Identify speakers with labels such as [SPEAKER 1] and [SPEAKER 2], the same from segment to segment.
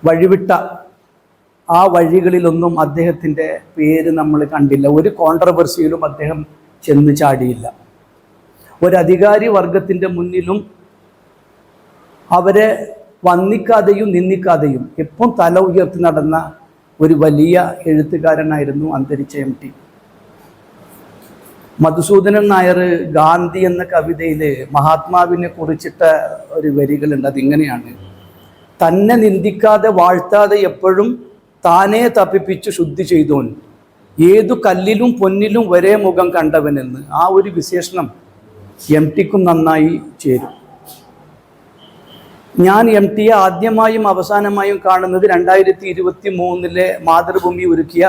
[SPEAKER 1] വഴിവിട്ട ആ വഴികളിലൊന്നും അദ്ദേഹത്തിൻ്റെ പേര് നമ്മൾ കണ്ടില്ല. ഒരു കോൺട്രവേഴ്സിയിലും അദ്ദേഹം ചെന്ന് ചാടിയില്ല. ഒരധികാരി വർഗത്തിൻ്റെ മുന്നിലും അവരെ വന്ദിക്കാതെയും നിന്ദിക്കാതെയും എപ്പം തല ഉയർത്തി നടന്ന ഒരു വലിയ എഴുത്തുകാരനായിരുന്നു അന്തരിച്ച MT. മധുസൂദനൻ നായർ ഗാന്ധി എന്ന കവിതയിൽ മഹാത്മാവിനെ കുറിച്ചിട്ട ഒരു വരികളുണ്ട്. അതിങ്ങനെയാണ്: തന്നെ നിന്ദിക്കാതെ വാഴ്ത്താതെ എപ്പോഴും താനേ തപ്പിപ്പിച്ചു ശുദ്ധി ചെയ്തോൻ, ഏതു കല്ലിലും പൊന്നിലും ഒരേ മുഖം കണ്ടവനെന്ന്. ആ ഒരു വിശേഷണം MTക്കും നന്നായി ചേരും. ഞാൻ MTയെ ആദ്യമായും അവസാനമായും കാണുന്നത് 2023 മാതൃഭൂമി ഒരുക്കിയ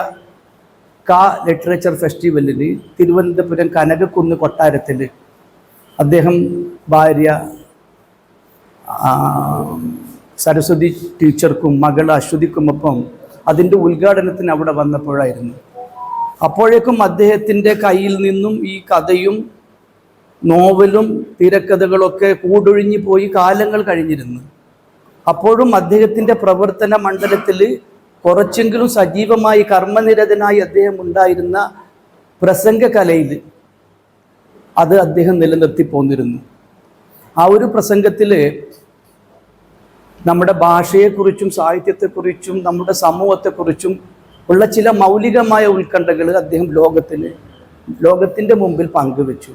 [SPEAKER 1] ലിറ്ററേച്ചർ ഫെസ്റ്റിവലിൽ തിരുവനന്തപുരം കനകക്കുന്ന് കൊട്ടാരത്തിൽ അദ്ദേഹം ഭാര്യ സരസ്വതി ടീച്ചർക്കും മകൾ അശ്വതിക്കുമൊപ്പം അതിൻ്റെ ഉദ്ഘാടനത്തിന് അവിടെ വന്നപ്പോഴായിരുന്നു. അപ്പോഴേക്കും അദ്ദേഹത്തിൻ്റെ കയ്യിൽ നിന്നും ഈ കഥയും നോവലും തിരക്കഥകളൊക്കെ കൂടൊഴിഞ്ഞു പോയി കാലങ്ങൾ കഴിഞ്ഞിരുന്നു. അപ്പോഴും അദ്ദേഹത്തിൻ്റെ പ്രവർത്തന മണ്ഡലത്തിൽ കുറച്ചെങ്കിലും സജീവമായി കർമ്മനിരതനായി അദ്ദേഹം ഉണ്ടായിരുന്ന പ്രസംഗ കലയിൽ അത് അദ്ദേഹം നിലനിർത്തി പോന്നിരുന്നു. ആ ഒരു പ്രസംഗത്തിൽ നമ്മുടെ ഭാഷയെക്കുറിച്ചും സാഹിത്യത്തെക്കുറിച്ചും നമ്മുടെ സമൂഹത്തെക്കുറിച്ചും ഉള്ള ചില മൗലികമായ ഉത്കണ്ഠകൾ അദ്ദേഹം ലോകത്തിൻ്റെ മുമ്പിൽ പങ്കുവെച്ചു.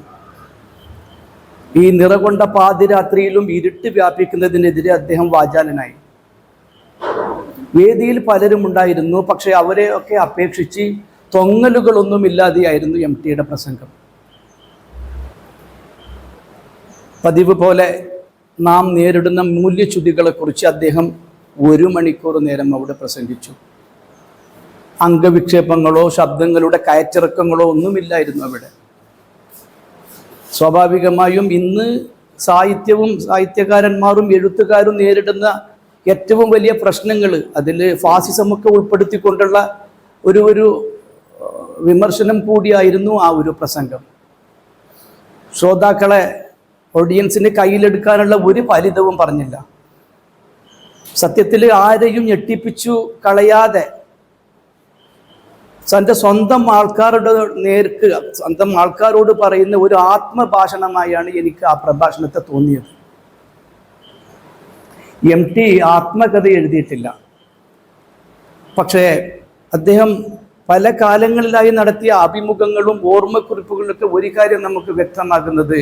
[SPEAKER 1] ഈ നിറകൊണ്ട പാതിരാത്രിയിലും ഇരുട്ട് വ്യാപിക്കുന്നതിനെതിരെ അദ്ദേഹം വാചാലനായി. വേദിയിൽ പലരും ഉണ്ടായിരുന്നു. പക്ഷെ അവരെയൊക്കെ അപേക്ഷിച്ച് തൊങ്ങലുകളൊന്നുമില്ലാതെയായിരുന്നു MTയുടെ പ്രസംഗം. പതിവ് പോലെ നാം നേരിടുന്ന മൂല്യച്യുതികളെക്കുറിച്ച് അദ്ദേഹം 1 മണിക്കൂർ നേരം അവിടെ പ്രസംഗിച്ചു. അംഗവിക്ഷേപങ്ങളോ ശബ്ദങ്ങളുടെ കയറ്റിറക്കങ്ങളോ ഒന്നുമില്ലായിരുന്നു അവിടെ. സ്വാഭാവികമായും ഇന്ന് സാഹിത്യവും സാഹിത്യകാരന്മാരും എഴുത്തുകാരും നേരിടുന്ന ഏറ്റവും വലിയ പ്രശ്നങ്ങൾ, അതിൽ ഫാസിസമൊക്കെ ഉൾപ്പെടുത്തിക്കൊണ്ടുള്ള ഒരു വിമർശനം കൂടിയായിരുന്നു ആ ഒരു പ്രസംഗം. ശ്രോതാക്കളെ, ഓഡിയൻസിനെ കയ്യിലെടുക്കാനുള്ള ഒരു ഫലിതവും പറഞ്ഞില്ല. സത്യത്തിൽ ആരെയും ഞെട്ടിപ്പിച്ചു കളയാതെ തൻ്റെ സ്വന്തം ആൾക്കാരുടെ നേർക്ക് സ്വന്തം ആൾക്കാരോട് പറയുന്ന ഒരു ആത്മഭാഷണമായാണ് എനിക്ക് ആ പ്രഭാഷണത്തെ തോന്നിയത്. MT ആത്മകഥ എഴുതിയിട്ടില്ല. പക്ഷേ അദ്ദേഹം പല കാലങ്ങളിലായി നടത്തിയ അഭിമുഖങ്ങളും ഓർമ്മക്കുറിപ്പുകളിലൊക്കെ ഒരു കാര്യം നമുക്ക് വ്യക്തമാകുന്നത്,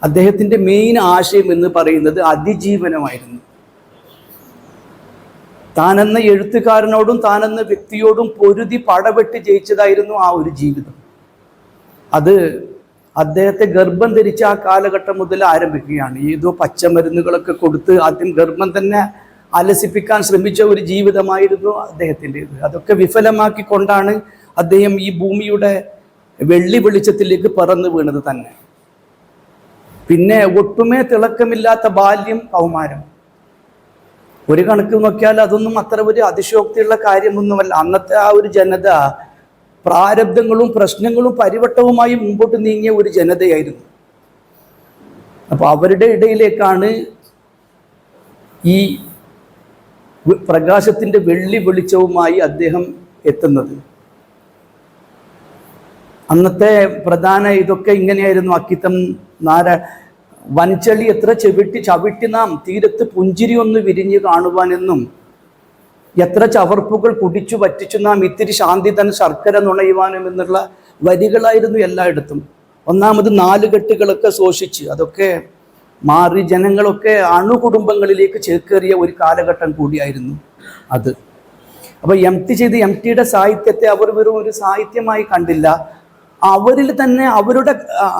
[SPEAKER 1] അദ്ദേഹത്തിൻ്റെ മെയിൻ ആശയം എന്ന് പറയുന്നത് അതിജീവനമായിരുന്നു. താനെന്ന എഴുത്തുകാരനോടും താനെന്ന വ്യക്തിയോടും പൊരുതി പടവെട്ടി ജയിച്ചതായിരുന്നു ആ ഒരു ജീവിതം. അത് അദ്ദേഹത്തെ ഗർഭം ധരിച്ച ആ കാലഘട്ടം മുതൽ ആരംഭിക്കുകയാണ്. ഏതോ പച്ചമരുന്നുകളൊക്കെ കൊടുത്ത് ആദ്യം ഗർഭം തന്നെ അലസിപ്പിക്കാൻ ശ്രമിച്ച ഒരു ജീവിതമായിരുന്നു അദ്ദേഹത്തിൻ്റെത്. അതൊക്കെ വിഫലമാക്കിക്കൊണ്ടാണ് അദ്ദേഹം ഈ ഭൂമിയുടെ വെള്ളി വെളിച്ചത്തിലേക്ക് പറന്നു വീണത് തന്നെ. പിന്നെ ഒട്ടുമേ തിളക്കമില്ലാത്ത ബാല്യം, കൗമാരം. ഒരു കണക്ക് നോക്കിയാൽ അതൊന്നും അത്ര ഒരു അതിശയോക്തിയുള്ള കാര്യമൊന്നുമല്ല. അന്നത്തെ ആ ഒരു ജനത പ്രാരബ്ധങ്ങളും പ്രശ്നങ്ങളും പരിവട്ടവുമായി മുമ്പോട്ട് നീങ്ങിയ ഒരു ജനതയായിരുന്നു. അപ്പോൾ അവരുടെ ഇടയിലേക്കാണ് ഈ പ്രകാശത്തിൻ്റെ വെള്ളി വെളിച്ചവുമായി അദ്ദേഹം എത്തുന്നത്. അന്നത്തെ പ്രധാന ഇതൊക്കെ ഇങ്ങനെയായിരുന്നു: അക്കിത്തം വൻചളി എത്ര ചവിട്ടി നാം തീരത്ത് പുഞ്ചിരി ഒന്ന് വിരിഞ്ഞു കാണുവാനെന്നും, എത്ര ചവർപ്പുകൾ കുടിച്ചു വറ്റിച്ചു നാം ഇത്തിരി ശാന്തി തൻ ശർക്കര നുണയുവാനും എന്നുള്ള വരികളായിരുന്നു എല്ലായിടത്തും. ഒന്നാമത് 4 കെട്ടുകളൊക്കെ ശോഷിച്ച് അതൊക്കെ മാറി ജനങ്ങളൊക്കെ അണുകുടുംബങ്ങളിലേക്ക് ചേക്കേറിയ ഒരു കാലഘട്ടം കൂടിയായിരുന്നു അത്. അപ്പോൾ MTയുടെ സാഹിത്യത്തെ അവർ വെറും ഒരു സാഹിത്യമായി കണ്ടില്ല. അവരിൽ തന്നെ അവരുടെ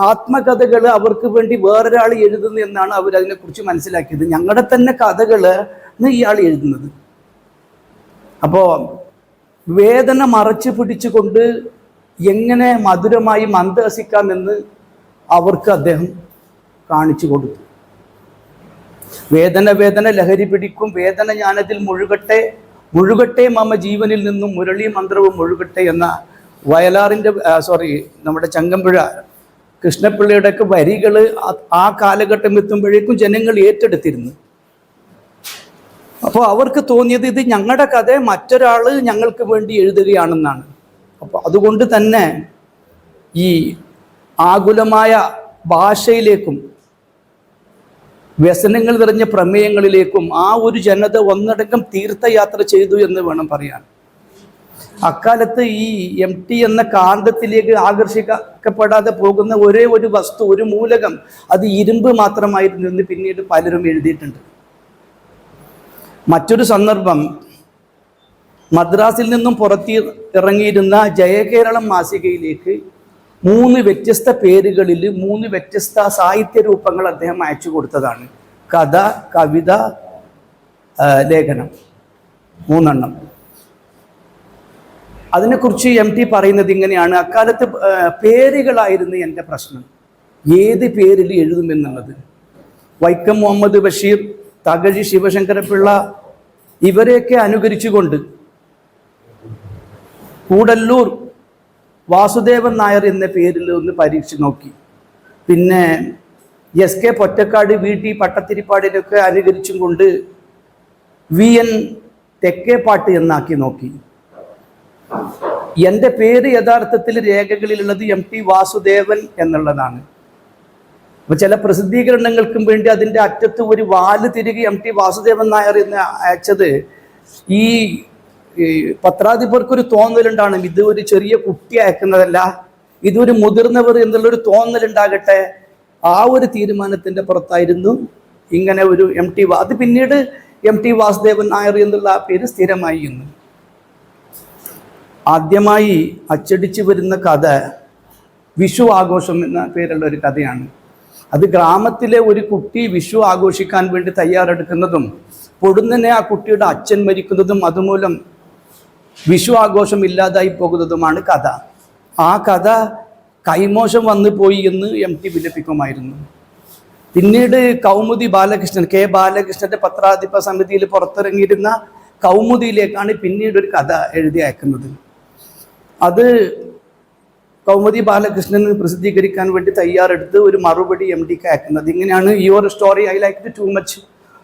[SPEAKER 1] ആത്മകഥകൾ അവർക്ക് വേണ്ടി വേറൊരാൾ എഴുതുന്നു എന്നാണ് അവരതിനെക്കുറിച്ച് മനസ്സിലാക്കിയത്. ഞങ്ങളുടെ തന്നെ കഥകൾ ഇയാൾ എഴുതുന്നത്. അപ്പോൾ വേദന മറച്ചു പിടിച്ചുകൊണ്ട് എങ്ങനെ മധുരമായി മന്ദഹസിക്കാമെന്ന് അവർക്ക് അദ്ദേഹം കാണിച്ചു കൊടുത്തു. വേദന ലഹരി പിടിക്കും, വേദന ഞാനതിൽ മുഴുകട്ടെ മമ ജീവനിൽ നിന്നും മുരളി മന്ത്രവും മുഴുകട്ടെ എന്ന വയലാറിൻ്റെ നമ്മുടെ ചങ്ങമ്പുഴ കൃഷ്ണപിള്ളയുടെയൊക്കെ വരികൾ ആ കാലഘട്ടം എത്തുമ്പോഴേക്കും ജനങ്ങൾ ഏറ്റെടുത്തിരുന്നു. അപ്പോൾ അവർക്ക് തോന്നിയത് ഇത് ഞങ്ങളുടെ കഥ മറ്റൊരാൾ ഞങ്ങൾക്ക് വേണ്ടി എഴുതുകയാണെന്നാണ്. അപ്പോൾ അതുകൊണ്ട് തന്നെ ഈ ആകുലമായ ഭാഷയിലേക്കും വ്യസനങ്ങൾ നിറഞ്ഞ പ്രമേയങ്ങളിലേക്കും ആ ഒരു ജനത ഒന്നടങ്കം തീർത്ഥയാത്ര ചെയ്തു എന്ന് വേണം പറയാൻ. അക്കാലത്ത് ഈ MT എന്ന കാന്തത്തിലേക്ക് ആകർഷിക്കപ്പെടാതെ പോകുന്ന ഒരേ ഒരു വസ്തു, ഒരു മൂലകം, അത് ഇരുമ്പ് മാത്രമായിരുന്നു എന്ന് പിന്നീട് പലരും എഴുതിയിട്ടുണ്ട്. മറ്റൊരു സന്ദർഭം, മദ്രാസിൽ നിന്നും ഇറങ്ങിയിരുന്ന ജയകേരളം മാസികയിലേക്ക് 3 വ്യത്യസ്ത പേരുകളിൽ 3 വ്യത്യസ്ത സാഹിത്യ രൂപങ്ങൾ അദ്ദേഹം അയച്ചു കൊടുത്തതാണ്. കഥ, കവിത, ലേഖനം, 3 എണ്ണം. അതിനെക്കുറിച്ച് MT പറയുന്നത് ഇങ്ങനെയാണ്: അക്കാലത്ത് പേരുകളായിരുന്നു എൻ്റെ പ്രശ്നം, ഏത് പേരിൽ എഴുതുമെന്നുള്ളത്. വൈക്കം മുഹമ്മദ് ബഷീർ, തകഴി ശിവശങ്കരപിള്ള ഇവരെയൊക്കെ അനുകരിച്ചുകൊണ്ട് കൂടല്ലൂർ വാസുദേവൻ നായർ എന്ന പേരിൽ ഒന്ന് പരീക്ഷിച്ച് നോക്കി. പിന്നെ SK പൊറ്റക്കാട്, VT പട്ടത്തിരിപ്പാടിനൊക്കെ അനുകരിച്ചും കൊണ്ട് VN തെക്കേപ്പാട്ട് എന്നാക്കി നോക്കി. എൻ്റെ പേര് യഥാർത്ഥത്തിൽ രേഖകളിലുള്ളത് MT വാസുദേവൻ എന്നുള്ളതാണ്. അപ്പൊ ചില പ്രസിദ്ധീകരണങ്ങൾക്കും വേണ്ടി അതിൻ്റെ അറ്റത്ത് ഒരു വാല് തിരികെ MT വാസുദേവൻ നായർ എന്ന് അയച്ചത് ഈ പത്രാധിപർക്കൊരു തോന്നലുണ്ടാണ്, ഇത് ഒരു ചെറിയ കുട്ടി അയക്കുന്നതല്ല, ഇതൊരു മുതിർന്നവർ എന്നുള്ളൊരു തോന്നലുണ്ടാകട്ടെ. ആ ഒരു തീരുമാനത്തിൻ്റെ പുറത്തായിരുന്നു ഇങ്ങനെ ഒരു അത് പിന്നീട് MT വാസുദേവൻ നായർ എന്നുള്ള ആ പേര് സ്ഥിരമായി ഇന്ന്. ആദ്യമായി അച്ചടിച്ചു വരുന്ന കഥ വിഷു ആഘോഷം എന്ന പേരുള്ള ഒരു കഥയാണ്. അത് ഗ്രാമത്തിലെ ഒരു കുട്ടി വിഷു ആഘോഷിക്കാൻ വേണ്ടി തയ്യാറെടുക്കുന്നതും പൊടുന്നനെ ആ കുട്ടിയുടെ അച്ഛൻ മരിക്കുന്നതും അതുമൂലം വിഷു ആഘോഷം ഇല്ലാതായി പോകുന്നതുമാണ് കഥ. ആ കഥ കൈമോശം വന്നു പോയി എന്ന് MT വിലപിക്കുമായിരുന്നു. പിന്നീട് കൗമുദി ബാലകൃഷ്ണൻ, K ബാലകൃഷ്ണന്റെ പത്രാധിപ സമിതിയിൽ പുറത്തിറങ്ങിയിരുന്ന കൗമുദിയിലേക്കാണ് പിന്നീട് ഒരു കഥ എഴുതി അയക്കുന്നത്. അത് കൗമുദി ബാലകൃഷ്ണൻ പ്രസിദ്ധീകരിക്കാൻ വേണ്ടി തയ്യാറെടുത്ത് ഒരു മറുപടി MTക്ക് അയക്കുന്നത് ഇങ്ങനെയാണ്: your story I like it too much,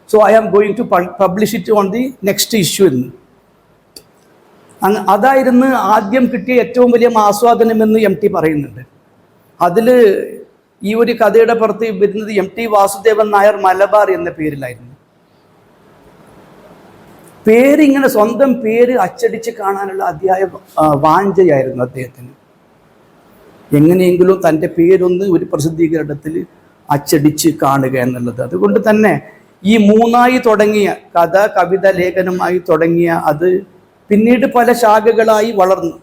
[SPEAKER 1] so I am going to publish it on the next issue എന്ന്. അതായിരുന്നു ആദ്യം കിട്ടിയ ഏറ്റവും വലിയ ആസ്വാദനമെന്ന് MT പറയുന്നുണ്ട്. അതിൽ ഈ ഒരു കഥയുടെ പുറത്ത് വരുന്നത് MT വാസുദേവൻ നായർ മലബാർ എന്ന പേരിലായിരുന്നു. പേരിങ്ങനെ സ്വന്തം പേര് അച്ചടിച്ച് കാണാനുള്ള അതിയായ വാഞ്ചയായിരുന്നു അദ്ദേഹത്തിന്. എങ്ങനെയെങ്കിലും തൻ്റെ പേരൊന്ന് ഒരു പ്രസിദ്ധീകരണത്തിൽ അച്ചടിച്ച് കാണുക എന്നുള്ളത്. അതുകൊണ്ട് തന്നെ ഈ 3ആയി തുടങ്ങിയ കഥ, കവിത, ലേഖനമായി തുടങ്ങിയ അത് പിന്നീട് പല ശാഖകളായി വളർന്നു.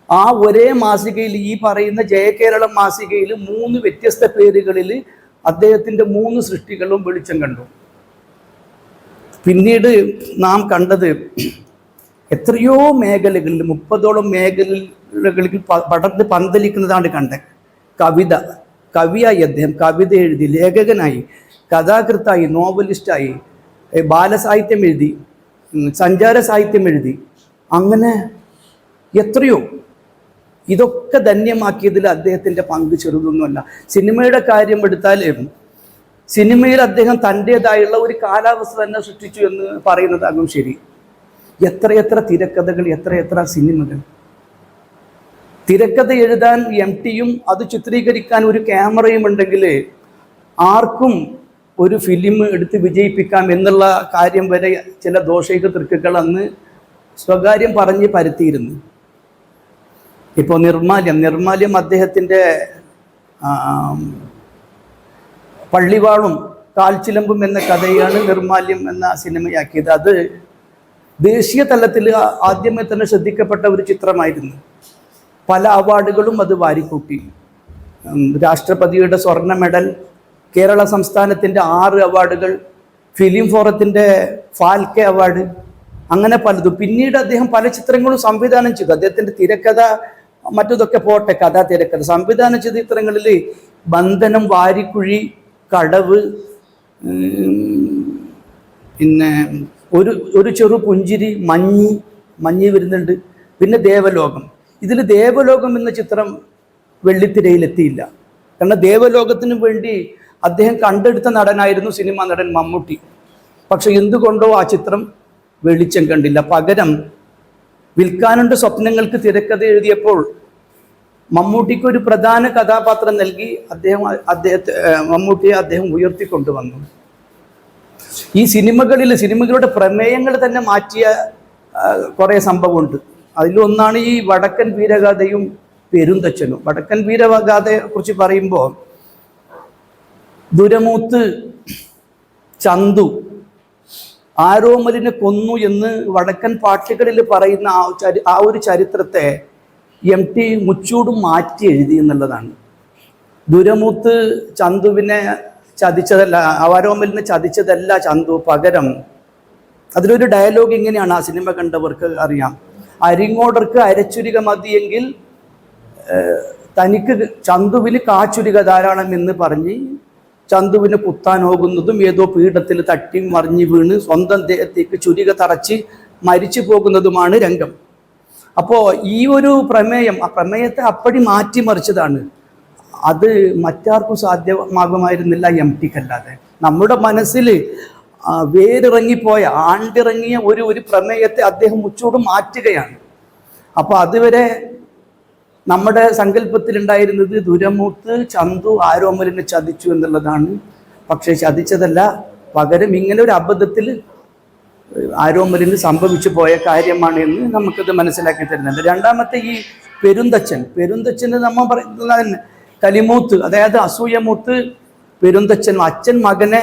[SPEAKER 1] ആ ഒരേ മാസികയിൽ, ഈ പറയുന്ന ജയകേരളം മാസികയിൽ 3 വ്യത്യസ്ത പേരുകളിൽ അദ്ദേഹത്തിൻ്റെ 3 സൃഷ്ടികളും വെളിച്ചം കണ്ടു. പിന്നീട് നാം കണ്ടത് എത്രയോ മേഖലകളിൽ 30ഓളം മേഖലകളിൽ പടർന്ന് പന്തലിക്കുന്നതാണ് കണ്ടത്. കവിത, കവിയായി അദ്ദേഹം കവിത എഴുതി, ലേഖകനായി, കഥാകൃത്തായി, നോവലിസ്റ്റായി, ബാലസാഹിത്യം എഴുതി, സഞ്ചാര സാഹിത്യം എഴുതി, അങ്ങനെ എത്രയോ. ഇതൊക്കെ ധന്യമാക്കിയതിൽ അദ്ദേഹത്തിൻ്റെ പങ്ക് ചെറുതൊന്നുമല്ല. സിനിമയുടെ കാര്യം എടുത്താൽ സിനിമയിൽ അദ്ദേഹം തൻ്റേതായുള്ള ഒരു കാലാവസ്ഥ തന്നെ സൃഷ്ടിച്ചു എന്ന് പറയുന്നതാകും ശരി. എത്രയെത്ര തിരക്കഥകൾ, എത്രയെത്ര സിനിമകൾ. തിരക്കഥ എഴുതാൻ MTയും അത് ചിത്രീകരിക്കാൻ ഒരു ക്യാമറയും ഉണ്ടെങ്കിൽ ആർക്കും ഒരു ഫിലിം എടുത്ത് വിജയിപ്പിക്കാം എന്നുള്ള കാര്യം വരെ ചില ദോഷൈക തൃക്കുകൾ അന്ന് സ്വകാര്യം പറഞ്ഞ് പരത്തിയിരുന്നു. ഇപ്പോൾ നിർമാല്യം അദ്ദേഹത്തിൻ്റെ പള്ളിവാളും കാൽച്ചിലമ്പും എന്ന കഥയാണ് നിർമാല്യം എന്ന സിനിമയാക്കിയത്. അത് ദേശീയ തലത്തിൽ ആദ്യമേ തന്നെ ശ്രദ്ധിക്കപ്പെട്ട ഒരു ചിത്രമായിരുന്നു. പല അവാർഡുകളും അത് വാരിക്കൂട്ടി. രാഷ്ട്രപതിയുടെ സ്വർണ്ണ മെഡൽ, കേരള സംസ്ഥാനത്തിൻ്റെ 6 അവാർഡുകൾ, ഫിലിം ഫോറത്തിൻ്റെ ഫാൽക്കെ അവാർഡ്, അങ്ങനെ പലതും. പിന്നീട് അദ്ദേഹം പല ചിത്രങ്ങളും സംവിധാനം ചെയ്തു. അദ്ദേഹത്തിൻ്റെ തിരക്കഥ മറ്റതൊക്കെ പോട്ടെ, കഥാ തിരക്കഥ സംവിധാനം ചെയ്ത ചിത്രങ്ങളിൽ ബന്ധനം, വാരിക്കുഴി, കടവ്, പിന്നെ ഒരു ചെറു പുഞ്ചിരി, മഞ്ഞ് വരുന്നുണ്ട്, പിന്നെ ദേവലോകം. ഇതിൽ ദേവലോകം എന്ന ചിത്രം വെള്ളിത്തിരയിലെത്തിയില്ല. കാരണം ദേവലോകത്തിന് വേണ്ടി അദ്ദേഹം കണ്ടെടുത്ത നടനായിരുന്നു സിനിമാ നടൻ മമ്മൂട്ടി. പക്ഷെ എന്തുകൊണ്ടോ ആ ചിത്രം വെളിച്ചം കണ്ടില്ല. പകരം വിൽക്കാനുണ്ട് സ്വപ്നങ്ങൾക്ക് തിരക്കഥ എഴുതിയപ്പോൾ മമ്മൂട്ടിക്ക് ഒരു പ്രധാന കഥാപാത്രം നൽകി മമ്മൂട്ടിയെ അദ്ദേഹം ഉയർത്തിക്കൊണ്ടുവന്നു. ഈ സിനിമകളുടെ പ്രമേയങ്ങൾ തന്നെ മാറ്റിയ കുറേ സംഭവമുണ്ട്. അതിലൊന്നാണ് ഈ വടക്കൻ വീരഗാഥയും പെരുന്തച്ഛനും. വടക്കൻ വീരഗാഥയെ കുറിച്ച് പറയുമ്പോൾ ദുരമൂത്ത് ചന്തു ആരോമലിനെ കൊന്നു എന്ന് വടക്കൻ പാട്ടുകളിൽ പറയുന്ന ആ ഒരു ചരിത്രത്തെ MT മുച്ചൂടും മാറ്റി എഴുതി എന്നുള്ളതാണ്. ദുരമൂത്ത് ചന്തുവിനെ ചതിച്ചതല്ല, ആരോമലിനെ ചതിച്ചതല്ല ചന്തു. പകരം അതിലൊരു ഡയലോഗ് ഇങ്ങനെയാണ്, ആ സിനിമ കണ്ടവർക്ക് അറിയാം. അരിങ്ങോടർക്ക് അരച്ചുരിക മതിയെങ്കിൽ തനിക്ക് ചന്തുവിന് കാച്ചുരിക ധാരാളം എന്ന് പറഞ്ഞ് ചന്തുവിനെ കുത്താൻ പോകുന്നതും ഏതോ പീഠത്തിൽ തട്ടി മറിഞ്ഞു വീണ് സ്വന്തം ദേഹത്തേക്ക് ചുരിക തറച്ച് മരിച്ചു പോകുന്നതുമാണ് രംഗം. അപ്പോൾ ഈ ഒരു പ്രമേയം, ആ പ്രമേയത്തെ അപ്പടി മാറ്റിമറിച്ചതാണ്. അത് മറ്റാർക്കും സാധ്യമാകുമായിരുന്നില്ല MTക്കല്ലാതെ. നമ്മുടെ മനസ്സിൽ വേരിറങ്ങിപ്പോയ ആണ്ടിറങ്ങിയ ഒരു പ്രമേയത്തെ അദ്ദേഹം മുച്ചൂട് മാറ്റുകയാണ്. അപ്പോൾ അതുവരെ നമ്മുടെ സങ്കല്പത്തിലുണ്ടായിരുന്നത് ദുരമൂത്ത് ചന്തു ആരോമലിനെ ചതിച്ചു എന്നുള്ളതാണ്. പക്ഷേ ചതിച്ചതല്ല, പകരം ഇങ്ങനെ ഒരു അബദ്ധത്തിൽ ആരോമലിന് സംഭവിച്ചു പോയ കാര്യമാണ് എന്ന് നമുക്കിത് മനസ്സിലാക്കി തരുന്നുണ്ട്. രണ്ടാമത്തെ ഈ പെരുന്തച്ഛന് നമ്മൾ പറയുന്നത് കലിമൂത്ത്, അതായത് അസൂയമൂത്ത് പെരുന്തച്ഛൻ, അച്ഛൻ മകനെ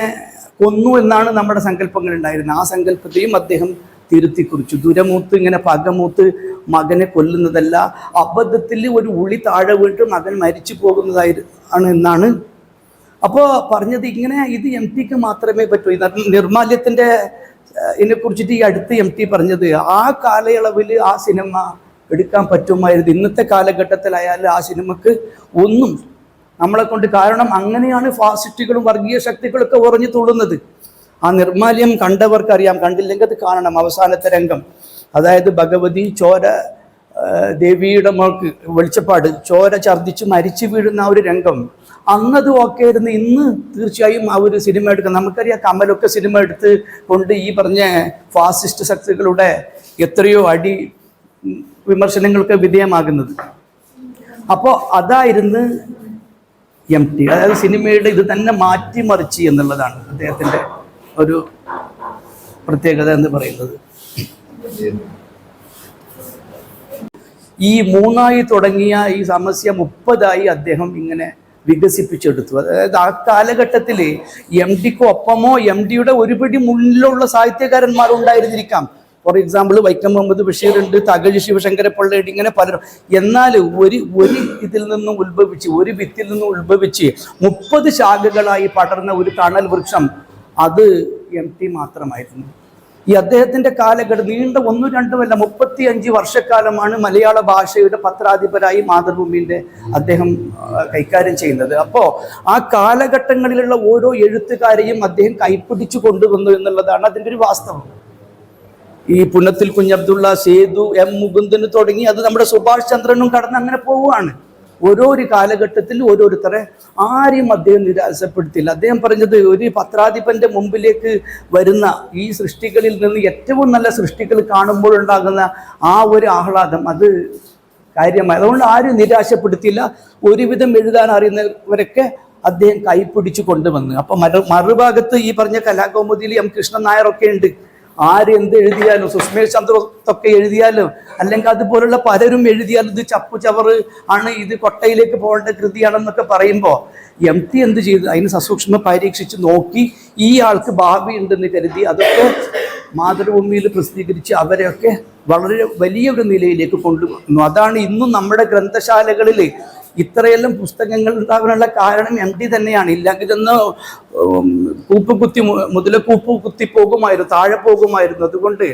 [SPEAKER 1] കൊന്നു എന്നാണ് നമ്മുടെ സങ്കല്പങ്ങൾ ഉണ്ടായിരുന്നത്. ആ സങ്കല്പത്തെയും അദ്ദേഹം തിരുത്തി കുറിച്ചു. ദുരമൂത്ത് ഇങ്ങനെ പകമൂത്ത് മകനെ കൊല്ലുന്നതല്ല, അബദ്ധത്തിൽ ഒരു ഉളി താഴെ വീണിട്ട് മകൻ മരിച്ചു പോകുന്നതാണ് എന്നാണ് അപ്പോൾ പറഞ്ഞത്. ഇങ്ങനെ ഇത് MTക്ക് മാത്രമേ പറ്റൂ. നിർമാല്യത്തിൻ്റെ ഇതിനെക്കുറിച്ചിട്ട് ഈ അടുത്ത് MT പറഞ്ഞത് ആ കാലയളവിൽ ആ സിനിമ എടുക്കാൻ പറ്റുമായിരുന്നു. ഇന്നത്തെ കാലഘട്ടത്തിലായാലും ആ സിനിമക്ക് ഒന്നും നമ്മളെ കൊണ്ട്, കാരണം അങ്ങനെയാണ് ഫാസിസ്റ്റുകളും വർഗീയ ശക്തികളൊക്കെ ഉറഞ്ഞു തുള്ളുന്നത്. ആ നിർമാല്യം കണ്ടവർക്കറിയാം, കണ്ടില്ലെങ്കിൽ അത് കാണണം. അവസാനത്തെ രംഗം, അതായത് ഭഗവതി ചോര ദേവിയുടെ മോൾക്ക് വെളിച്ചപ്പാട് ചോര ഛർദ്ദിച്ച് മരിച്ചു വീഴുന്ന ആ ഒരു രംഗം, അന്നത് ഓക്കെ ആയിരുന്നു. ഇന്ന് തീർച്ചയായും ആ ഒരു സിനിമ എടുക്കാം. നമുക്കറിയാം കമലൊക്കെ സിനിമ എടുത്ത് കൊണ്ട് ഈ പറഞ്ഞ ഫാസിസ്റ്റ് ശക്തികളുടെ എത്രയോ അടി വിമർശനങ്ങൾക്ക് വിധേയമാകുന്നത്. അപ്പോൾ അതായിരുന്നു MT. അതായത് സിനിമയുടെ ഇത് തന്നെ മാറ്റിമറിച്ച് എന്നുള്ളതാണ് അദ്ദേഹത്തിൻ്റെ ഒരു പ്രത്യേകത എന്ന് പറയുന്നത്. ഈ 3 തുടങ്ങിയ ഈ സമസ്യ 30 അദ്ദേഹം ഇങ്ങനെ വികസിപ്പിച്ചെടുത്തു. അതായത് ആ കാലഘട്ടത്തിൽ MTക്ക് ഒപ്പമോ MTയുടെ ഒരുപടി മുന്നിലുള്ള സാഹിത്യകാരന്മാരുണ്ടായിരുന്നിരിക്കാം. ഫോർ എക്സാമ്പിൾ വൈക്കം മുഹമ്മദ് ബഷീർ ഉണ്ട്, തകഴി ശിവശങ്കരപ്പിള്ളയുണ്ട്, ഇങ്ങനെ പലരും. എന്നാൽ ഒരു ഇതിൽ നിന്നും ഉത്ഭവിച്ച്, ഒരു വിത്തിൽ നിന്നും ഉത്ഭവിച്ച് 30 ശാഖകളായി പടർന്ന ഒരു തണൽ വൃക്ഷം അത് MT മാത്രമായിരുന്നു. ഈ അദ്ദേഹത്തിൻ്റെ കാലഘട്ടം നീണ്ട 1-2 35 വർഷക്കാലമാണ് മലയാള ഭാഷയുടെ പത്രാധിപരായി മാതൃഭൂമിൻ്റെ അദ്ദേഹം കൈകാര്യം ചെയ്യുന്നത്. അപ്പോൾ ആ കാലഘട്ടങ്ങളിലുള്ള ഓരോ എഴുത്തുകാരെയും അദ്ദേഹം കൈപ്പിടിച്ചു കൊണ്ടുവന്നു എന്നുള്ളതാണ് അതിൻ്റെ ഒരു വാസ്തവം. ഈ പുന്നത്തിൽ കുഞ്ഞബ്ദുള്ള, സേതു, M മുകുന്ദന് തുടങ്ങി അത് നമ്മുടെ സുഭാഷ് ചന്ദ്രനും കടന്ന് അങ്ങനെ പോവുകയാണ്. ഓരോ കാലഘട്ടത്തിൽ ഓരോരുത്തരെ ആരെയും അദ്ദേഹം നിരാശപ്പെടുത്തില്ല. അദ്ദേഹം പറഞ്ഞത് ഒരു പത്രാധിപന്റെ മുമ്പിലേക്ക് വരുന്ന ഈ സൃഷ്ടികളിൽ നിന്ന് ഏറ്റവും നല്ല സൃഷ്ടികൾ കാണുമ്പോഴുണ്ടാകുന്ന ആ ഒരു ആഹ്ലാദം അത് കാര്യമായി. അതുകൊണ്ട് ആരും നിരാശപ്പെടുത്തിയില്ല. ഒരുവിധം എഴുതാൻ അറിയുന്നവരൊക്കെ അദ്ദേഹം കൈപ്പിടിച്ചു കൊണ്ടുവന്ന്. അപ്പം മറുഭാഗത്ത് ഈ പറഞ്ഞ കലാകൗമുദിയിൽ M കൃഷ്ണൻ നായരൊക്കെ ഉണ്ട്. ആരെന്ത് എഴുതിയാലും, സുസ്മേഷ് ചന്ദ്രൊക്കെ എഴുതിയാലും, അല്ലെങ്കിൽ അതുപോലുള്ള പലരും എഴുതിയാലും ഇത് ചപ്പു ചവറ് ആണ്, ഇത് കൊട്ടയിലേക്ക് പോകേണ്ട കൃതിയാണെന്നൊക്കെ പറയുമ്പോൾ MT എന്ത് ചെയ്തു? അതിന് സസൂക്ഷ്മം പരീക്ഷിച്ച് നോക്കി ഈ ആൾക്ക് ഭാവി ഉണ്ടെന്ന് കരുതി അതൊക്കെ മാതൃഭൂമിയിൽ പ്രസിദ്ധീകരിച്ച് അവരെയൊക്കെ വളരെ വലിയൊരു നിലയിലേക്ക് കൊണ്ടുവന്നു. അതാണ് ഇന്നും നമ്മുടെ ഗ്രന്ഥശാലകളിൽ ഇത്രയെല്ലാം പുസ്തകങ്ങൾ ഉണ്ടാകാനുള്ള കാരണം MT തന്നെയാണ്. ഇല്ലെങ്കിൽ ഒന്ന് മുതലക്കൂപ്പ് കുത്തി പോകുമായിരുന്നു, താഴെ പോകുമായിരുന്നു. അതുകൊണ്ട്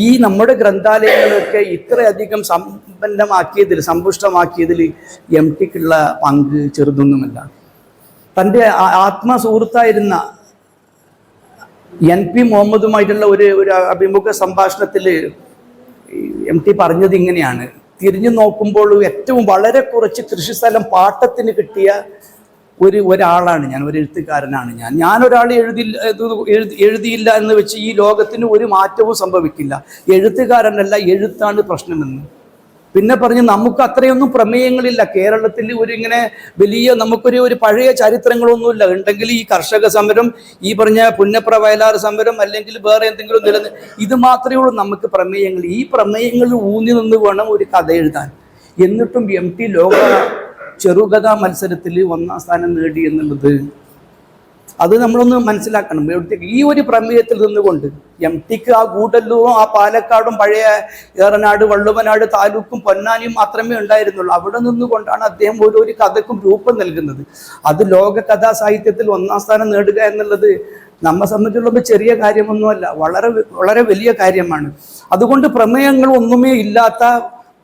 [SPEAKER 1] ഈ നമ്മുടെ ഗ്രന്ഥാലയങ്ങളൊക്കെ ഇത്രയധികം സമ്പന്നമാക്കിയതിൽ, സമ്പുഷ്ടമാക്കിയതിൽ MTക്കുള്ള പങ്ക് ചെറുതൊന്നുമല്ല. തൻ്റെ ആത്മസുഹൃത്തായിരുന്ന NP മുഹമ്മദുമായിട്ടുള്ള ഒരു അഭിമുഖ സംഭാഷണത്തിൽ MT പറഞ്ഞത് ഇങ്ങനെയാണ്: തിരിഞ്ഞു നോക്കുമ്പോൾ ഏറ്റവും വളരെ കുറച്ച് കൃഷിസ്ഥലം പാട്ടത്തിന് കിട്ടിയ ഒരാളാണ് ഞാൻ, ഒരു എഴുത്തുകാരനാണ് ഞാനൊരാൾ എഴുതിയില്ല എന്ന് വെച്ച് ഈ ലോകത്തിന് ഒരു മാറ്റവും സംഭവിക്കില്ല. എഴുത്തുകാരനല്ല, എഴുത്താണ് പ്രശ്നമെന്ന്. പിന്നെ പറഞ്ഞ് നമുക്ക് അത്രയൊന്നും പ്രമേയങ്ങളില്ല കേരളത്തിൽ. ഇങ്ങനെ വലിയ നമുക്കൊരു പഴയ ചരിത്രങ്ങളൊന്നുമില്ല. ഉണ്ടെങ്കിൽ ഈ കർഷക സമരം, ഈ പറഞ്ഞ പുന്നപ്ര വയലാർ സമരം, അല്ലെങ്കിൽ വേറെ എന്തെങ്കിലും ഇത് മാത്രമേ ഉള്ളൂ നമുക്ക് പ്രമേയങ്ങൾ. ഈ പ്രമേയങ്ങൾ ഊന്നി നിന്ന് വേണം ഒരു കഥ എഴുതാൻ. എന്നിട്ടും MT ലോക ചെറുകഥാ മത്സരത്തിൽ 1ാം സ്ഥാനം നേടി എന്നുള്ളത് അത് നമ്മളൊന്ന് മനസ്സിലാക്കണം. ഈ ഒരു പ്രമേയത്തിൽ നിന്നുകൊണ്ട് MTക്ക് ആ ഗൂഡല്ലൂരും ആ പാലക്കാടും പഴയ ഏറനാട്, വള്ളുവനാട് താലൂക്കും പൊന്നാനിയും മാത്രമേ ഉണ്ടായിരുന്നുള്ളൂ. അവിടെ നിന്നുകൊണ്ടാണ് അദ്ദേഹം ഓരോ കഥക്കും രൂപം നൽകുന്നത്. അത് ലോക കഥാ സാഹിത്യത്തിൽ 1ാം സ്ഥാനം നേടുക എന്നുള്ളത് നമ്മെ സംബന്ധിച്ചുള്ള ചെറിയ കാര്യമൊന്നുമല്ല, വളരെ വളരെ വലിയ കാര്യമാണ്. അതുകൊണ്ട് പ്രമേയങ്ങൾ ഒന്നുമേ ഇല്ലാത്ത,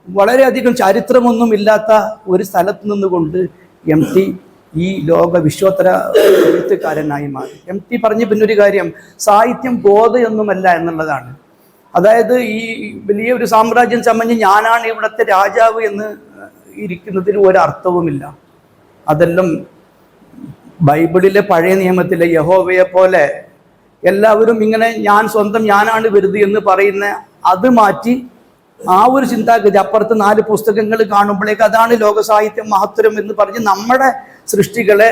[SPEAKER 1] വളരെയധികം ചരിത്രമൊന്നും ഇല്ലാത്ത ഒരു സ്ഥലത്ത് നിന്നുകൊണ്ട് MT ഈ ലോക വിശ്വോത്തര എഴുത്തുകാരനായി മാറി. MT പറഞ്ഞ പിന്നൊരു കാര്യം, സാഹിത്യം ബോധയൊന്നുമല്ല എന്നുള്ളതാണ്. അതായത് ഈ വലിയൊരു സാമ്രാജ്യം ചമഞ്ഞ് ഞാനാണ് ഇവിടുത്തെ രാജാവ് എന്ന് ഇരിക്കുന്നതിന് ഒരർത്ഥവുമില്ല. അതെല്ലാം ബൈബിളിലെ പഴയ നിയമത്തിലെ യഹോവയെ പോലെ എല്ലാവരും ഇങ്ങനെ ഞാനാണ് വലുത് എന്ന് പറയുന്ന അത് മാറ്റി ആ ഒരു ചിന്താഗതി അപ്പുറത്ത് 4 പുസ്തകങ്ങൾ കാണുമ്പോഴേക്ക് അതാണ് ലോകസാഹിത്യം മഹത്തരം എന്ന് പറഞ്ഞ് നമ്മുടെ സൃഷ്ടികളെ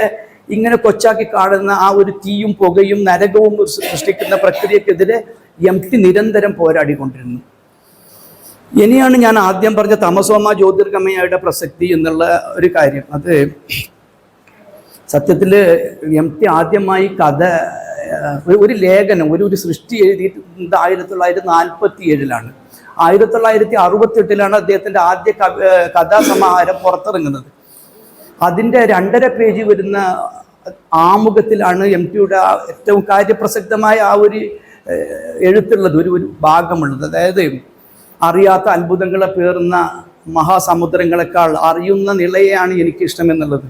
[SPEAKER 1] ഇങ്ങനെ കൊച്ചാക്കി കാണുന്ന ആ ഒരു തീയും പുകയും നരകവും സൃഷ്ടിക്കുന്ന പ്രക്രിയക്കെതിരെ MT നിരന്തരം പോരാടിക്കൊണ്ടിരുന്നു. ഇനിയാണ് ഞാൻ ആദ്യം പറഞ്ഞ തമസോമ ജ്യോതിർഗമയയുടെ പ്രസക്തി എന്നുള്ള ഒരു കാര്യം. അത് സത്യത്തിൽ MT ആദ്യമായി കഥ, ഒരു ലേഖനം, ഒരു സൃഷ്ടി എഴുതിയിട്ട് 1947 1968 അദ്ദേഹത്തിൻ്റെ ആദ്യ കഥാസമാഹാരം പുറത്തിറങ്ങുന്നത്. അതിൻ്റെ 2.5 പേജ് വരുന്ന ആമുഖത്തിലാണ് MTയുടെ ഏറ്റവും കാര്യപ്രസക്തമായ ആ ഒരു എഴുത്തുള്ളത്, ഒരു ഭാഗമുള്ളത്. അതായത് അറിയാത്ത അത്ഭുതങ്ങളെ പേറുന്ന മഹാസമുദ്രങ്ങളെക്കാൾ അറിയുന്ന നിളയെയാണ് എനിക്കിഷ്ടമെന്നുള്ളത്.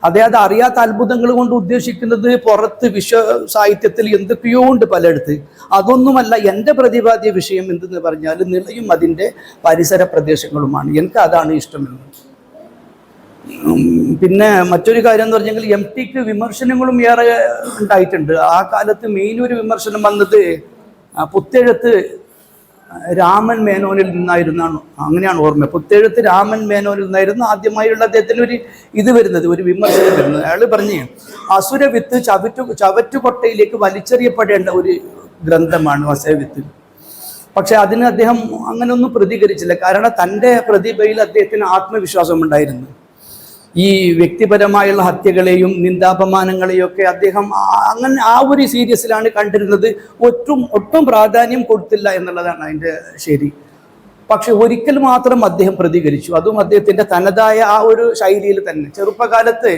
[SPEAKER 1] അതായത് അറിയാത്ത അത്ഭുതങ്ങൾ കൊണ്ട് ഉദ്ദേശിക്കുന്നത് പുറത്ത് വിശ്വ സാഹിത്യത്തിൽ എന്തൊക്കെയോ ഉണ്ട് പലയിടത്ത്. അതൊന്നുമല്ല എൻ്റെ പ്രതിപാദ്യ വിഷയം എന്തെന്ന് പറഞ്ഞാൽ നിളയും അതിൻ്റെ പരിസര പ്രദേശങ്ങളുമാണ്. എനിക്ക് അതാണ് ഇഷ്ടമെന്ന്. പിന്നെ മറ്റൊരു കാര്യം എന്ന് പറഞ്ഞെങ്കിൽ MTക്ക് വിമർശനങ്ങളും ഏറെ ഉണ്ടായിട്ടുണ്ട്. ആ കാലത്ത് മെയിൻ ഒരു വിമർശനം വന്നത് പുത്തെഴുത്ത് രാമൻ മേനോനിൽ നിന്നായിരുന്നാണ്, അങ്ങനെയാണ് ഓർമ്മ. പുത്തെഴുത്ത് രാമൻ മേനോനിൽ നിന്നായിരുന്നു ആദ്യമായുള്ള അദ്ദേഹത്തിന് ഒരു വിമർശനം വരുന്നത്. അയാൾ പറഞ്ഞ് അസുരവിത്ത് ചവറ്റുകൊട്ടയിലേക്ക് വലിച്ചെറിയപ്പെടേണ്ട ഒരു ഗ്രന്ഥമാണ് അസുരവിത്ത്. പക്ഷെ അതിന് അദ്ദേഹം അങ്ങനെയൊന്നും പ്രതികരിച്ചില്ല. കാരണം തൻ്റെ പ്രതിഭയിൽ അദ്ദേഹത്തിന് ആത്മവിശ്വാസം ഉണ്ടായിരുന്നു. ഈ വ്യക്തിപരമായുള്ള ഹത്യകളെയും നിന്ദാപമാനങ്ങളെയും ഒക്കെ അദ്ദേഹം അങ്ങനെ ആ ഒരു സീരിയസിലാണ് കണ്ടിരുന്നത്. ഒട്ടും പ്രാധാന്യം കൊടുത്തില്ല എന്നുള്ളതാണ് അതിൻ്റെ ശരി. പക്ഷെ ഒരിക്കൽ മാത്രം അദ്ദേഹം പ്രതികരിച്ചു, അതും അദ്ദേഹത്തിൻ്റെ തനതായ ആ ഒരു ശൈലിയിൽ തന്നെ. ചെറുപ്പകാലത്ത്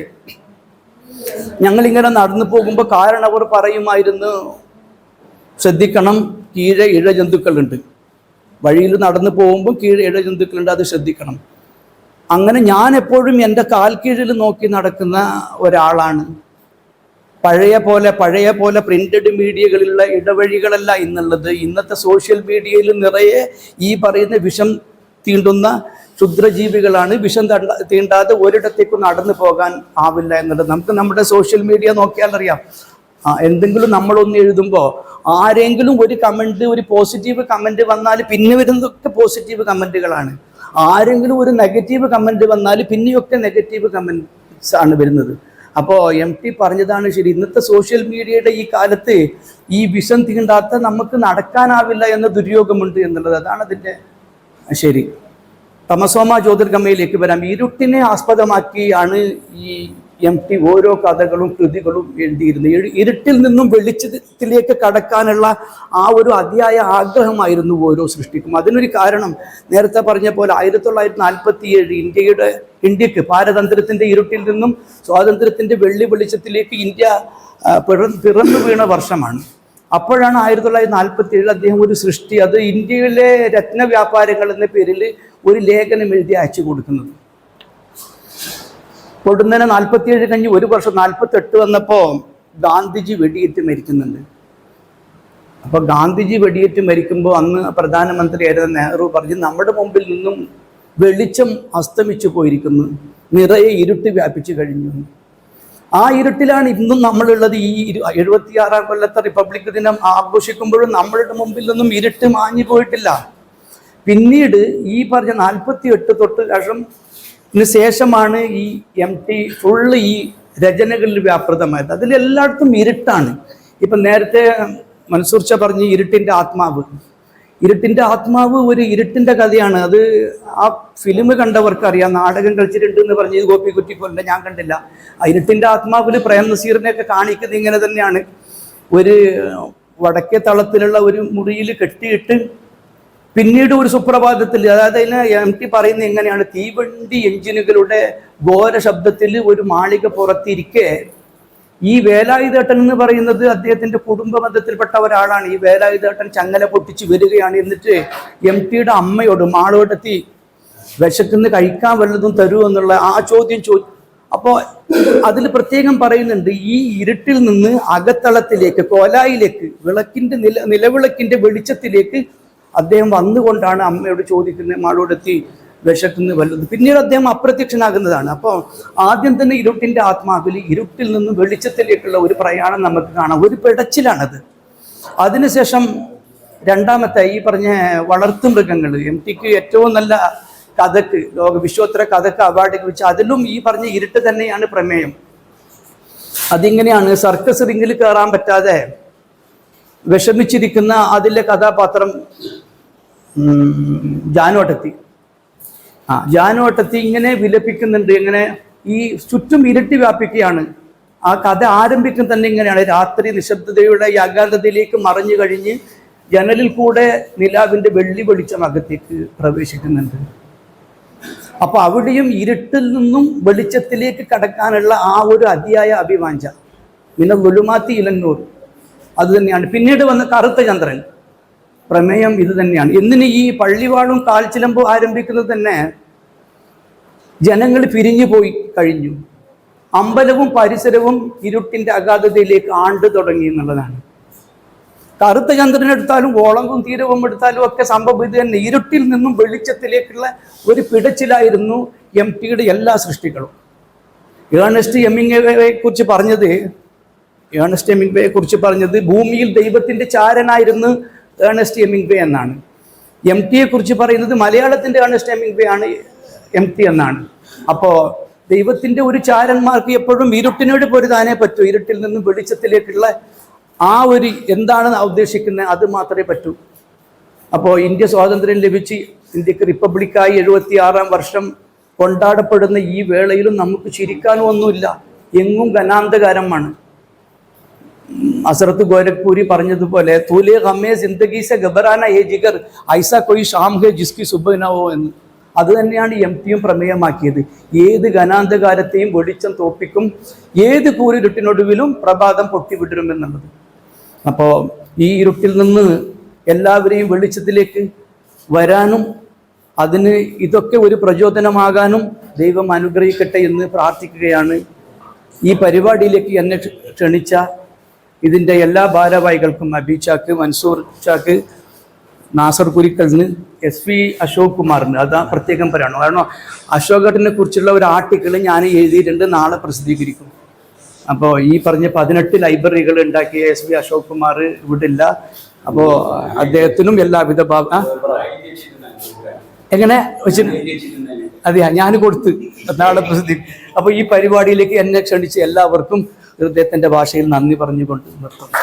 [SPEAKER 1] ഞങ്ങളിങ്ങനെ നടന്നു പോകുമ്പോൾ കാരണവർ പറയുമായിരുന്നു, ശ്രദ്ധിക്കണം, കീഴെ ഇഴജന്തുക്കളുണ്ട്. വഴിയിൽ നടന്നു പോകുമ്പോൾ കീഴെ ഇഴജന്തുക്കളുണ്ട്, അത് ശ്രദ്ധിക്കണം. അങ്ങനെ ഞാൻ എപ്പോഴും എൻ്റെ കാൽ കീഴിൽ നോക്കി നടക്കുന്ന ഒരാളാണ്. പഴയ പോലെ പ്രിന്റഡ് മീഡിയകളിലുള്ള ഇടവഴികളല്ല ഇന്നുള്ളത്. ഇന്നത്തെ സോഷ്യൽ മീഡിയയിൽ നിറയെ ഈ പറയുന്ന വിഷം തീണ്ടുന്ന ക്ഷുദ്രജീവികളാണ്. വിഷം തീണ്ടാതെ ഒരിടത്തേക്കും നടന്നു പോകാൻ ആവില്ല എന്നുള്ളത് നമുക്ക് നമ്മുടെ സോഷ്യൽ മീഡിയ നോക്കിയാൽ അറിയാം. എന്തെങ്കിലും നമ്മളൊന്ന് എഴുതുമ്പോൾ ആരെങ്കിലും ഒരു കമൻറ്റ്, ഒരു പോസിറ്റീവ് കമൻറ്റ് വന്നാൽ പിന്നെ വരുന്നതൊക്കെ പോസിറ്റീവ് കമൻറ്റുകളാണ്. ആരെങ്കിലും ഒരു നെഗറ്റീവ് കമൻറ്റ് വന്നാൽ പിന്നെയൊക്കെ നെഗറ്റീവ് കമൻറ്റ്സ് ആണ് വരുന്നത്. അപ്പോൾ MT പറഞ്ഞതാണ് ശരി. ഇന്നത്തെ സോഷ്യൽ മീഡിയയുടെ ഈ കാലത്ത് ഈ വിഷം തീണ്ടാത്ത നമുക്ക് നടക്കാനാവില്ല എന്ന ദുര്യോഗമുണ്ട് എന്നുള്ളത്, അതാണ് അതിൻ്റെ ശരി. തമസോമ ജ്യോതിർഗമയിലേക്ക് വരാം. ഇരുട്ടിനെ ആസ്പദമാക്കിയാണ് ഈ MT ഓരോ കഥകളും കൃതികളും എഴുതിയിരുന്നത്. ഇരുട്ടിൽ നിന്നും വെളിച്ചത്തിലേക്ക് കടക്കാനുള്ള ആ ഒരു അതിയായ ആഗ്രഹമായിരുന്നു ഓരോ സൃഷ്ടിക്കും. അതിനൊരു കാരണം നേരത്തെ പറഞ്ഞ പോലെ 1947 ഇന്ത്യക്ക് പാരതന്ത്ര്യത്തിൻ്റെ ഇരുട്ടിൽ നിന്നും സ്വാതന്ത്ര്യത്തിൻ്റെ വെളിച്ചത്തിലേക്ക് ഇന്ത്യ പിറന്നു വീണ വർഷമാണ്. അപ്പോഴാണ് 1947 അദ്ദേഹം ഒരു സൃഷ്ടി, അത് ഇന്ത്യയിലെ രത്നവ്യാപാരങ്ങൾ എന്ന പേരിൽ ഒരു ലേഖനം എഴുതി അയച്ചു കൊടുക്കുന്നത്. പൊടുന്നനെ 47 കഴിഞ്ഞ് ഒരു വർഷം 48 വന്നപ്പോൾ ഗാന്ധിജി വെടിയേറ്റ് മരിക്കുന്നുണ്ട്. അപ്പോൾ ഗാന്ധിജി വെടിയേറ്റ് മരിക്കുമ്പോൾ അന്ന് പ്രധാനമന്ത്രിയായിരുന്ന നെഹ്റു പറഞ്ഞു, നമ്മുടെ മുമ്പിൽ നിന്നും വെളിച്ചം അസ്തമിച്ചു പോയിരിക്കുന്നു, നിറയെ ഇരുട്ട് വ്യാപിച്ചു കഴിഞ്ഞു. ആ ഇരുട്ടിലാണ് ഇന്നും നമ്മളുള്ളത്. ഈ 76-ാം കൊല്ലത്തെ റിപ്പബ്ലിക് ദിനം ആഘോഷിക്കുമ്പോഴും നമ്മളുടെ മുമ്പിൽ നിന്നും ഇരുട്ട് മാഞ്ഞു പോയിട്ടില്ല. പിന്നീട് ഈ പറഞ്ഞ 48 തൊട്ട് ശേഷമാണ് ഈ MT ഫുള്ള് ഈ രചനകളിൽ വ്യാപൃതമായത്. അതിലെല്ലായിടത്തും ഇരുട്ടാണ്. ഇപ്പം നേരത്തെ മൻസൂർ ഷാ പറഞ്ഞ് ഇരുട്ടിൻ്റെ ആത്മാവ്. ഇരുട്ടിൻ്റെ ആത്മാവ് ഒരു ഇരുട്ടിൻ്റെ കഥയാണ്. അത് ആ ഫിലിം കണ്ടവർക്ക് അറിയാം. നാടകം കളിച്ചിട്ടുണ്ട് എന്ന് പറഞ്ഞ് ഗോപി കുറ്റിക്കൊല്ല, ഞാൻ കണ്ടില്ല. ആ ഇരുട്ടിൻ്റെ ആത്മാവിൽ പ്രേം നസീറിനെയൊക്കെ കാണിക്കുന്നത് ഇങ്ങനെ തന്നെയാണ്. ഒരു വടക്കേ തളത്തിലുള്ള ഒരു മുറിയിൽ കെട്ടിയിട്ട് പിന്നീട് ഒരു സുപ്രഭാതത്തിൽ, അതായത് അതിന് MT പറയുന്നത് എങ്ങനെയാണ്, തീവണ്ടി എഞ്ചിനുകളുടെ ഘോര ശബ്ദത്തിൽ ഒരു മാളിക പുറത്തിരിക്കെ ഈ വേലായുധേട്ടൻ എന്ന് പറയുന്നത് അദ്ദേഹത്തിന്റെ കുടുംബ ബന്ധത്തിൽപ്പെട്ട ഒരാളാണ്. ഈ വേലായുധേട്ടൻ ചങ്ങല പൊട്ടിച്ച് വരികയാണ്. എന്നിട്ട് MTയുടെ അമ്മയോട് മാളോടെത്തി വിശക്കുന്ന് കഴിക്കാൻ വല്ലതും തരൂ എന്നുള്ള ആ ചോദ്യം അപ്പോൾ അതിൽ പ്രത്യേകം പറയുന്നുണ്ട്, ഈ ഇരുട്ടിൽ നിന്ന് അകത്തളത്തിലേക്ക്, കോലായിലേക്ക്, വിളക്കിന്റെ നിലവിളക്കിന്റെ വെളിച്ചത്തിലേക്ക് അദ്ദേഹം വന്നുകൊണ്ടാണ് അമ്മയോട് ചോദിക്കുന്നത്, മാളോടെത്തി വിശക്കുന്ന വല്ലത്. പിന്നീട് അദ്ദേഹം അപ്രത്യക്ഷനാകുന്നതാണ്. അപ്പോൾ ആദ്യം തന്നെ ഇരുട്ടിൻ്റെ ആത്മാവിൽ ഇരുട്ടിൽ നിന്നും വെളിച്ചത്തിലേക്കുള്ള ഒരു പ്രയാണം നമുക്ക് കാണാം. ഒരു പിടച്ചിലാണത്. അതിനുശേഷം രണ്ടാമത്തെ ഈ പറഞ്ഞ വളർത്തുമൃഗങ്ങൾ, MTക്ക് ഏറ്റവും നല്ല കഥക്ക്, വിശ്വോത്തര കഥക്ക് അവാർഡ് വെച്ച് അതിലും ഈ പറഞ്ഞ ഇരുട്ട് തന്നെയാണ് പ്രമേയം. അതിങ്ങനെയാണ്, സർക്കസ് റിങ്ങിൽ കയറാൻ പറ്റാതെ വിഷമിച്ചിരിക്കുന്ന അതിലെ കഥാപാത്രം ജാനോട്ടത്തി ഇങ്ങനെ വിലപിക്കുന്നുണ്ട്. ഇങ്ങനെ ഈ ചുറ്റും ഇരുട്ടി വ്യാപിക്കുകയാണ്. ആ കഥ ആരംഭിക്കും തന്നെ ഇങ്ങനെയാണ്, രാത്രി നിശബ്ദതയുടെ ഈ അഗാധതയിലേക്ക് മറഞ്ഞു കഴിഞ്ഞ് ജനലിൽ കൂടെ നിലാവിൻ്റെ വെള്ളി വെളിച്ചം അകത്തേക്ക് പ്രവേശിക്കുന്നുണ്ട്. അപ്പൊ അവിടെയും ഇരുട്ടിൽ നിന്നും വെളിച്ചത്തിലേക്ക് കടക്കാനുള്ള ആ ഒരു അതിയായ അഭിവാഞ്ച, പിന്നെ ളുലുമാത്തി ഇലന്നൂർ, അത് തന്നെയാണ്. പിന്നീട് വന്ന കറുത്ത ചന്ദ്രൻ, പ്രമേയം ഇത് തന്നെയാണ്. എന്തിന് ഈ പള്ളിവാളും കാൽച്ചിലമ്പും ആരംഭിക്കുന്നത് തന്നെ ജനങ്ങൾ പിരിഞ്ഞു പോയി കഴിഞ്ഞു. അമ്പലവും പരിസരവും ഇരുട്ടിൻ്റെ അഗാധതയിലേക്ക് ആണ്ട് തുടങ്ങി എന്നുള്ളതാണ്. കറുത്ത ചന്ദ്രൻ എടുത്താലും ഓളവും തീരവും എടുത്താലും ഒക്കെ സംഭവം ഇത് തന്നെ. ഇരുട്ടിൽ നിന്നും വെളിച്ചത്തിലേക്കുള്ള ഒരു പിടച്ചിലായിരുന്നു MTയുടെ എല്ലാ സൃഷ്ടികളും. ഏണസ്റ്റ് ഹെമിംഗ്വേയെ കുറിച്ച് പറഞ്ഞത് ഭൂമിയിൽ ദൈവത്തിൻ്റെ ചാരനായിരുന്നു ഏണസ്റ്റ് ഹെമിംഗ്വേ എന്നാണ്. MTയെ കുറിച്ച് പറയുന്നത് മലയാളത്തിൻ്റെ ഏണസ്റ്റ് ഹെമിംഗ്വേ ആണ് MT എന്നാണ്. അപ്പോൾ ദൈവത്തിൻ്റെ ഒരു ചാരന്മാർക്ക് എപ്പോഴും ഇരുട്ടിനോട് പൊരുതാനേ പറ്റൂ. ഇരുട്ടിൽ നിന്നും വെളിച്ചത്തിലേക്കുള്ള ആ ഒരു എന്താണ് ഉദ്ദേശിക്കുന്നത് അത് മാത്രമേ പറ്റൂ. അപ്പോൾ ഇന്ത്യ സ്വാതന്ത്ര്യം ലഭിച്ച് ഇന്ത്യക്ക് റിപ്പബ്ലിക്കായി 76-ാം വർഷം കൊണ്ടാടപ്പെടുന്ന ഈ വേളയിലും നമുക്ക് ചിരിക്കാനും ഒന്നുമില്ല. എങ്ങും ഘനാന്തകാരമാണ്. അസറത്ത് ഗോരഖ്പൂരി പറഞ്ഞതുപോലെ തൂലെ ഹമേ ജിന്ദഗി സെ ഗബറാന ഹേ ജിഗർ ഐസ കൊയ് ഷാം ഹേ ജിസ്കി സുബഹ് ന ഹോ എന്ന്. അത് തന്നെയാണ് MTയും പ്രമേയമാക്കിയത്. ഏത് ഘനാന്തകാരത്തെയും വെളിച്ചം തോപ്പിക്കും, ഏത് കൂരിരുട്ടിനൊടുവിലും പ്രഭാതം പൊട്ടിവിടരുമെന്നുള്ളത്. അപ്പോൾ ഈ ഇരുട്ടിൽ നിന്ന് എല്ലാവരെയും വെളിച്ചത്തിലേക്ക് വരാനും അതിന് ഇതൊക്കെ ഒരു പ്രചോദനമാകാനും ദൈവം അനുഗ്രഹിക്കട്ടെ എന്ന് പ്രാർത്ഥിക്കുകയാണ്. ഈ പരിപാടിയിലേക്ക് എന്നെ ക്ഷണിച്ച ഇതിൻ്റെ എല്ലാ ഭാരവാഹികൾക്കും, അബിചാക്ക്, മൻസൂർ ചാക്ക്, നാസർ കുരിക്കലിന്, SP അശോക് കുമാറിന്, അതാ പ്രത്യേകം പറയണം. കാരണം അശോകേട്ടനെ കുറിച്ചുള്ള ഒരു ആർട്ടിക്കിൾ ഞാൻ എഴുതിയിട്ടുണ്ട്, നാളെ പ്രസിദ്ധീകരിക്കും. അപ്പോൾ ഈ പറഞ്ഞ 18 ലൈബ്രറികൾ ഉണ്ടാക്കിയ SP അശോക് കുമാർ ഇവിടെ ഇല്ല. അപ്പോൾ അദ്ദേഹത്തിനും എല്ലാവിധ എങ്ങനെ വെച്ചിട്ട് അതെയാ ഞാൻ കൊടുത്ത് നാളെ പ്രസിദ്ധി. അപ്പോൾ ഈ പരിപാടിയിലേക്ക് എന്നെ ക്ഷണിച്ച് എല്ലാവർക്കും ഹൃദയത്തിൻ്റെ ഭാഷയിൽ നന്ദി പറഞ്ഞുകൊണ്ട് നിർത്തുന്നു.